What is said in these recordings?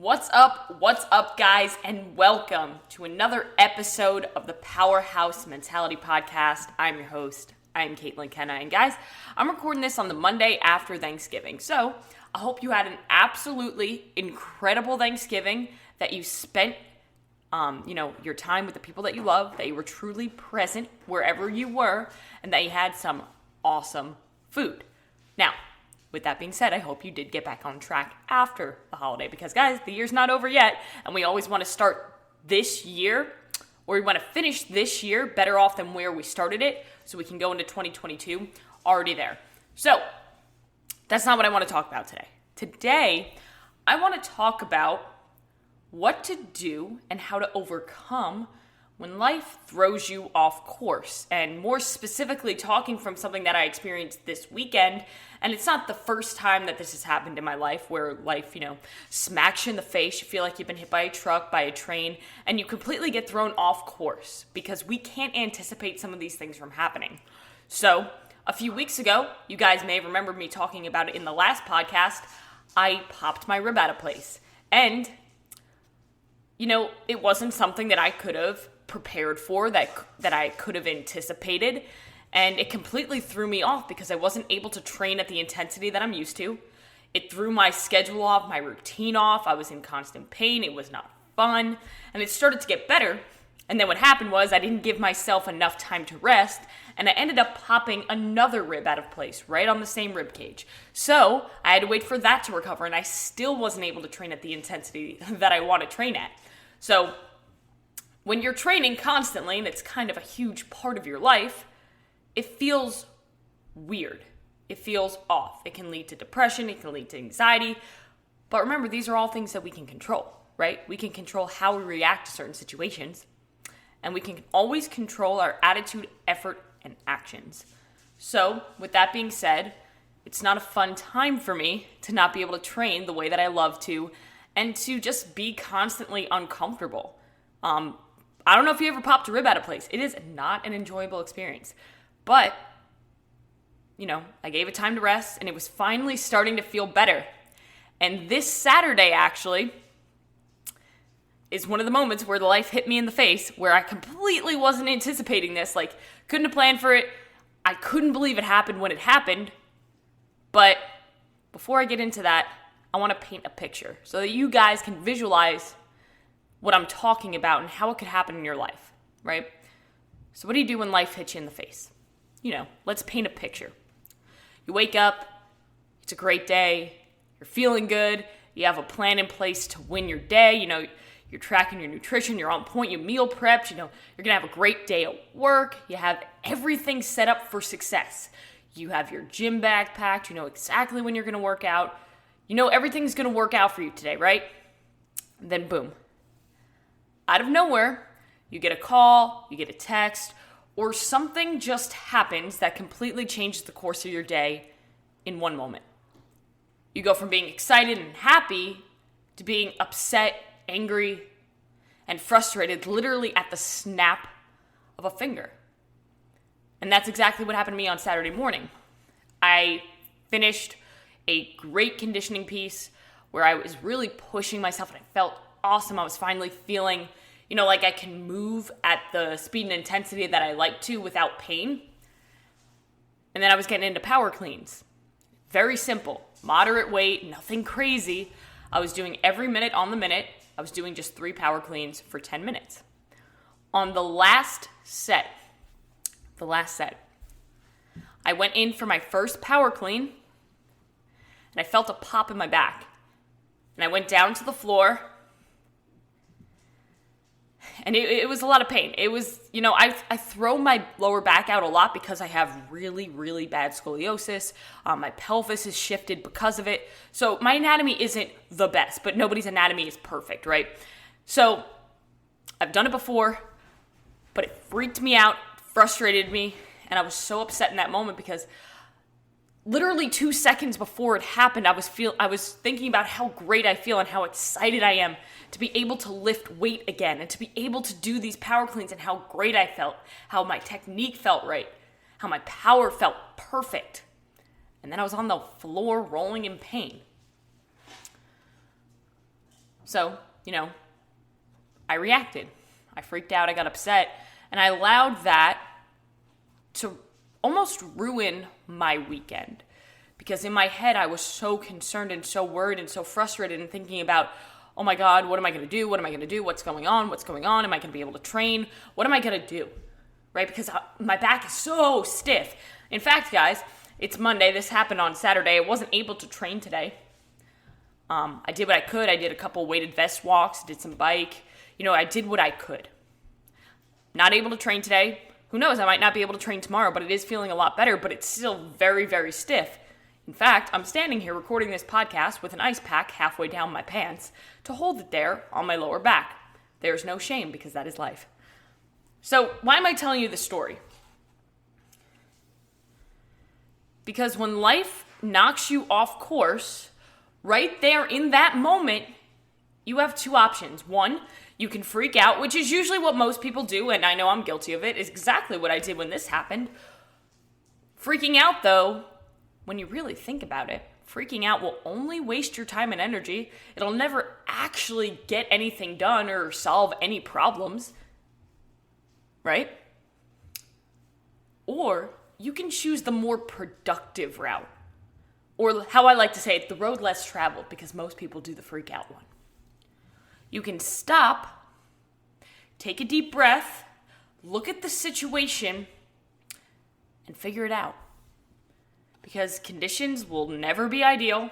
What's up, guys, and welcome to another episode of the Powerhouse Mentality Podcast. I'm your host. I'm Caitlin Kenna, and guys, I'm recording this on the Monday after Thanksgiving, so I hope you had an absolutely incredible Thanksgiving, that you spent, your time with the people that you love, that you were truly present wherever you were, and that you had some awesome food. Now, with that being said, I hope you did get back on track after the holiday because, guys, the year's not over yet, and we always want to start this year, or we want to finish this year better off than where we started it, so we can go into 2022 already there. So, that's not what I want to talk about today. Today, I want to talk about what to do and how to overcome when life throws you off course, and more specifically talking from something that I experienced this weekend. And it's not the first time that this has happened in my life, where life, smacks you in the face. You feel like you've been hit by a truck, by a train, and you completely get thrown off course because we can't anticipate some of these things from happening. So a few weeks ago, you guys may have remembered me talking about it in the last podcast, I popped my rib out of place. And, it wasn't something that I could have prepared for, that I could have anticipated, and it completely threw me off because I wasn't able to train at the intensity that I'm used to. It threw my schedule off, my routine off. I was in constant pain. It was not fun, and it started to get better. And then what happened was I didn't give myself enough time to rest, and I ended up popping another rib out of place right on the same rib cage. So I had to wait for that to recover, and I still wasn't able to train at the intensity that I want to train at. So when you're training constantly, and it's kind of a huge part of your life, it feels weird. It feels off. It can lead to depression. It can lead to anxiety. But remember, these are all things that we can control, right? We can control how we react to certain situations. And we can always control our attitude, effort, and actions. So, with that being said, it's not a fun time for me to not be able to train the way that I love to, and to just be constantly uncomfortable. I don't know if you ever popped a rib out of place. It is not an enjoyable experience. But, I gave it time to rest, and it was finally starting to feel better. And this Saturday, actually, is one of the moments where the life hit me in the face, where I completely wasn't anticipating this. Couldn't have planned for it. I couldn't believe it happened when it happened. But before I get into that, I want to paint a picture so that you guys can visualize what I'm talking about and how it could happen in your life, right? So what do you do when life hits you in the face? Let's paint a picture. You wake up, it's a great day, you're feeling good, you have a plan in place to win your day, you're tracking your nutrition, you're on point, you meal prepped, you're gonna have a great day at work, you have everything set up for success. You have your gym bag packed, you know exactly when you're gonna work out, everything's gonna work out for you today, right? And then boom. Out of nowhere, you get a call, you get a text, or something just happens that completely changes the course of your day in one moment. You go from being excited and happy to being upset, angry, and frustrated literally at the snap of a finger. And that's exactly what happened to me on Saturday morning. I finished a great conditioning piece where I was really pushing myself, and I felt awesome. I was finally feeling like I can move at the speed and intensity that I like to without pain. And then I was getting into power cleans. Very simple, moderate weight, nothing crazy. I was doing every minute on the minute. I was doing just 3 power cleans for 10 minutes. On the last set, I went in for my first power clean, and I felt a pop in my back. And I went down to the floor, and it was a lot of pain. It was, I throw my lower back out a lot because I have really, really bad scoliosis. My pelvis is shifted because of it. So my anatomy isn't the best, but nobody's anatomy is perfect, right? So I've done it before, but it freaked me out, frustrated me, and I was so upset in that moment because literally 2 seconds before it happened, I was thinking about how great I feel and how excited I am to be able to lift weight again and to be able to do these power cleans, and how great I felt, how my technique felt right, how my power felt perfect. And then I was on the floor rolling in pain. So, I reacted. I freaked out, I got upset, and I allowed that to almost ruin my weekend. Because in my head, I was so concerned and so worried and so frustrated and thinking about, oh my God, what am I going to do? What am I going to do? What's going on? Am I going to be able to train? What am I going to do? Right? Because my back is so stiff. In fact, guys, it's Monday. This happened on Saturday. I wasn't able to train today. I did what I could. I did a couple weighted vest walks, did some bike. I did what I could. Not able to train today. Who knows? I might not be able to train tomorrow, but it is feeling a lot better, but it's still very, very stiff. In fact, I'm standing here recording this podcast with an ice pack halfway down my pants to hold it there on my lower back. There's no shame because that is life. So why am I telling you this story? Because when life knocks you off course, right there in that moment, you have two options. One, you can freak out, which is usually what most people do, and I know I'm guilty of it. It's exactly what I did when this happened. Freaking out, though, when you really think about it, freaking out will only waste your time and energy. It'll never actually get anything done or solve any problems, right? Or you can choose the more productive route. Or how I like to say it, the road less traveled, because most people do the freak out one. You can stop, take a deep breath, look at the situation, and figure it out. Because conditions will never be ideal.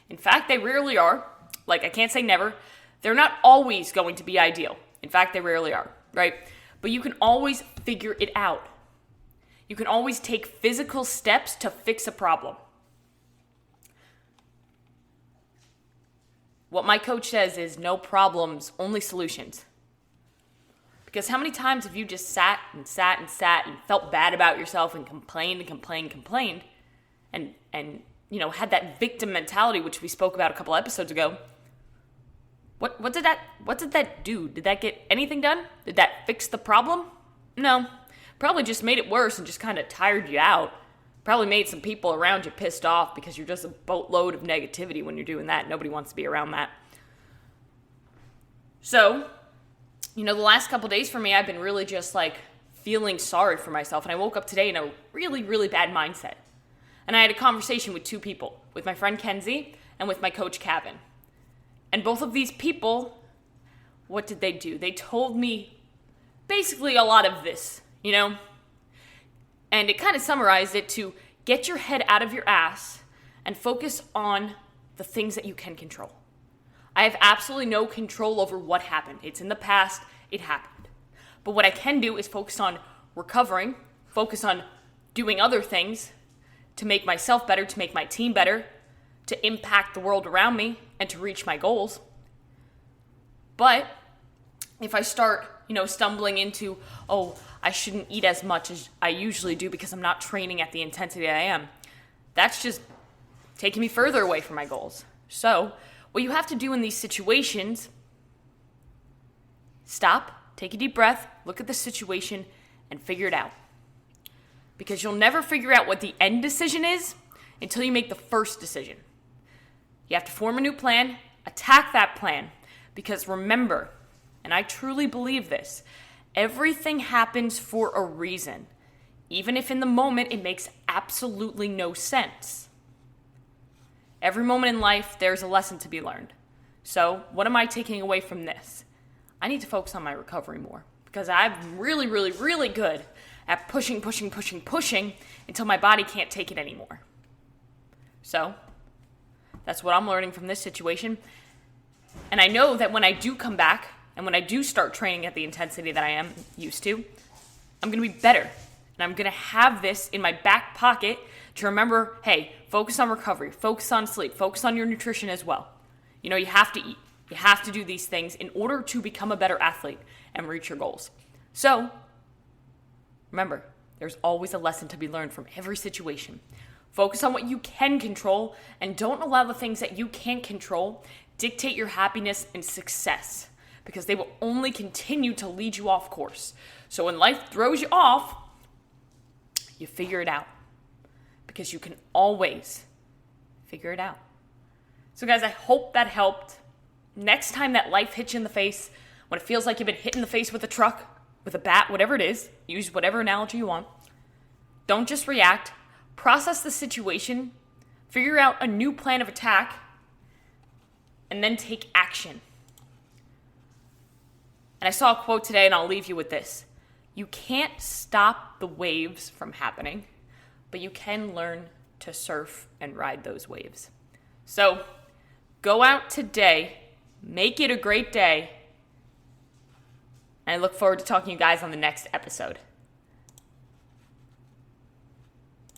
In fact, they rarely are. Like, I can't say never. They're not always going to be ideal. In fact, they rarely are, right? But you can always figure it out. You can always take physical steps to fix a problem. What my coach says is no problems, only solutions. Because how many times have you just sat and felt bad about yourself and complained and had that victim mentality, which we spoke about a couple episodes ago? What did that do? Did that get anything done? Did that fix the problem? No. Probably just made it worse and just kind of tired you out. Probably made some people around you pissed off because you're just a boatload of negativity when you're doing that. Nobody wants to be around that. So, the last couple days for me, I've been really just like feeling sorry for myself. And I woke up today in a really, really bad mindset. And I had a conversation with two people, with my friend Kenzie and with my coach Kevin. And both of these people, what did they do? They told me basically a lot of this, And it kind of summarized it to get your head out of your ass and focus on the things that you can control. I have absolutely no control over what happened. It's in the past. It happened. But what I can do is focus on recovering, focus on doing other things to make myself better, to make my team better, to impact the world around me, and to reach my goals. But if I start, stumbling into, I shouldn't eat as much as I usually do because I'm not training at the intensity I am, that's just taking me further away from my goals. So what you have to do in these situations, stop, take a deep breath, look at the situation, and figure it out. Because you'll never figure out what the end decision is until you make the first decision. You have to form a new plan, attack that plan. Because remember, and I truly believe this, everything happens for a reason, even if in the moment it makes absolutely no sense. Every moment in life, there's a lesson to be learned. So, what am I taking away from this? I need to focus on my recovery more because I'm really, really, really good at pushing until my body can't take it anymore. So, that's what I'm learning from this situation. And I know that when I do come back, and when I do start training at the intensity that I am used to, I'm going to be better. And I'm going to have this in my back pocket to remember, hey, focus on recovery, focus on sleep, focus on your nutrition as well. You have to eat. You have to do these things in order to become a better athlete and reach your goals. So, remember, there's always a lesson to be learned from every situation. Focus on what you can control and don't allow the things that you can't control dictate your happiness and success, because they will only continue to lead you off course. So when life throws you off, you figure it out, because you can always figure it out. So guys, I hope that helped. next time that life hits you in the face, when it feels like you've been hit in the face with a truck, with a bat, whatever it is, use whatever analogy you want, don't just react. Process the situation, figure out a new plan of attack, and then take action. And I saw a quote today, and I'll leave you with this. You can't stop the waves from happening, but you can learn to surf and ride those waves. So, go out today, make it a great day, and I look forward to talking to you guys on the next episode.